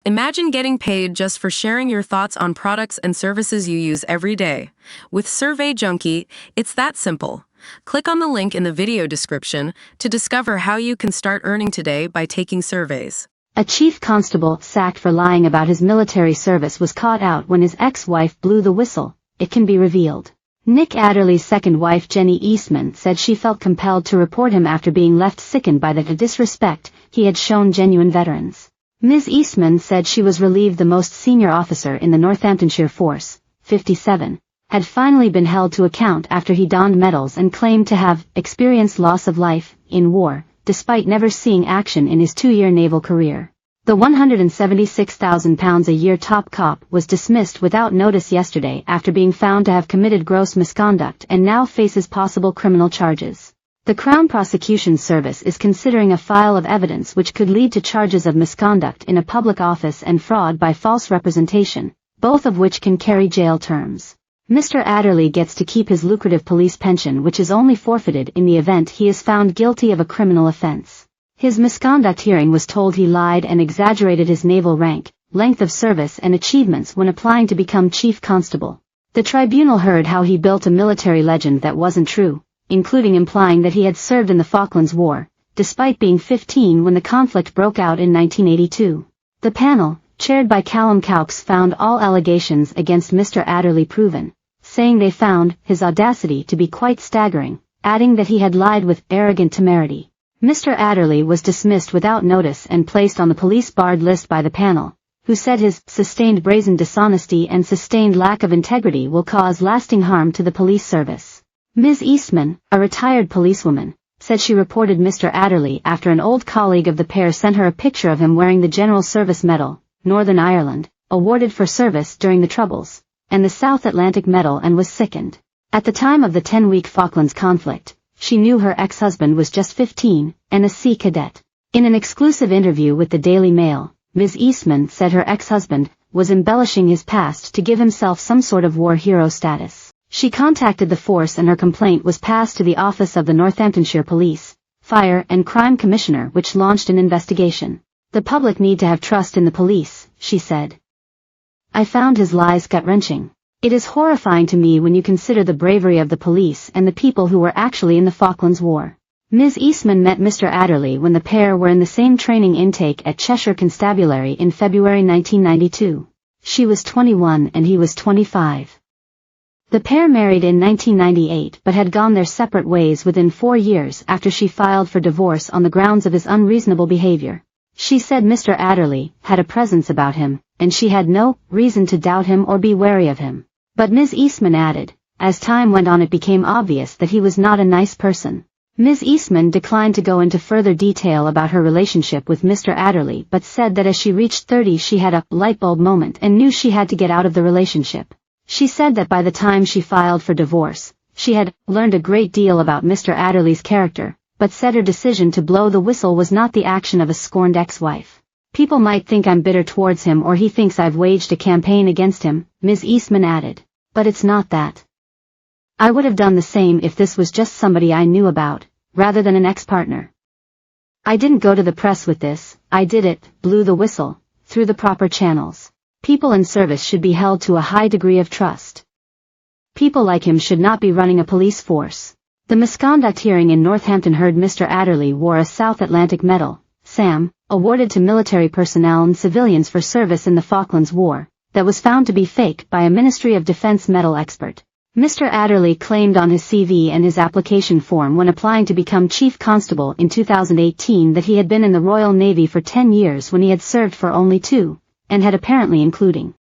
Imagine getting paid just for sharing your thoughts on products and services you use every day. With Survey Junkie, it's that simple. Click on the link in the video description to discover how you can start earning today by taking surveys. A chief constable sacked for lying about his military service was caught out when his ex-wife blew the whistle, it can be revealed. Nick Adderley's second wife Jenny Eastman said she felt compelled to report him after being left sickened by the disrespect he had shown genuine veterans. Ms. Eastman said she was relieved the most senior officer in the Northamptonshire Force, 57, had finally been held to account after he donned medals and claimed to have experienced loss of life in war, despite never seeing action in his 2-year naval career. The £176,000 a year top cop was dismissed without notice yesterday after being found to have committed gross misconduct and now faces possible criminal charges. The Crown Prosecution Service is considering a file of evidence which could lead to charges of misconduct in a public office and fraud by false representation, both of which can carry jail terms. Mr. Adderley gets to keep his lucrative police pension, which is only forfeited in the event he is found guilty of a criminal offence. His misconduct hearing was told he lied and exaggerated his naval rank, length of service and achievements when applying to become chief constable. The tribunal heard how he built a military legend that wasn't true, including implying that he had served in the Falklands War, despite being 15 when the conflict broke out in 1982. The panel, chaired by Callum Cowkes, found all allegations against Mr. Adderley proven, saying they found his audacity to be quite staggering, adding that he had lied with arrogant temerity. Mr. Adderley was dismissed without notice and placed on the police barred list by the panel, who said his sustained brazen dishonesty and sustained lack of integrity will cause lasting harm to the police service. Ms. Eastman, a retired policewoman, said she reported Mr. Adderley after an old colleague of the pair sent her a picture of him wearing the General Service Medal, Northern Ireland, awarded for service during the Troubles, and the South Atlantic Medal, and was sickened. At the time of the 10-week Falklands conflict, she knew her ex-husband was just 15, and a sea cadet. In an exclusive interview with the Daily Mail, Ms. Eastman said her ex-husband was embellishing his past to give himself some sort of war hero status. She contacted the force and her complaint was passed to the office of the Northamptonshire Police, Fire and Crime Commissioner, which launched an investigation. The public need to have trust in the police, she said. I found his lies gut-wrenching. It is horrifying to me when you consider the bravery of the police and the people who were actually in the Falklands War. Ms. Eastman met Mr. Adderley when the pair were in the same training intake at Cheshire Constabulary in February 1992. She was 21 and he was 25. The pair married in 1998 but had gone their separate ways within 4 years after she filed for divorce on the grounds of his unreasonable behavior. She said Mr. Adderley had a presence about him, and she had no reason to doubt him or be wary of him. But Ms. Eastman added, as time went on it became obvious that he was not a nice person. Ms. Eastman declined to go into further detail about her relationship with Mr. Adderley but said that as she reached 30 she had a light bulb moment and knew she had to get out of the relationship. She said that by the time she filed for divorce, she had learned a great deal about Mr. Adderley's character, but said her decision to blow the whistle was not the action of a scorned ex-wife. People might think I'm bitter towards him or he thinks I've waged a campaign against him, Ms. Eastman added. But it's not that. I would have done the same if this was just somebody I knew about, rather than an ex-partner. I didn't go to the press with this, I did it, blew the whistle, through the proper channels. People in service should be held to a high degree of trust. People like him should not be running a police force. The misconduct hearing in Northampton heard Mr. Adderley wore a South Atlantic Medal, SAM, awarded to military personnel and civilians for service in the Falklands War, that was found to be fake by a Ministry of Defense medal expert. Mr. Adderley claimed on his CV and his application form when applying to become Chief Constable in 2018 that he had been in the Royal Navy for 10 years when he had served for only 2, and had apparently including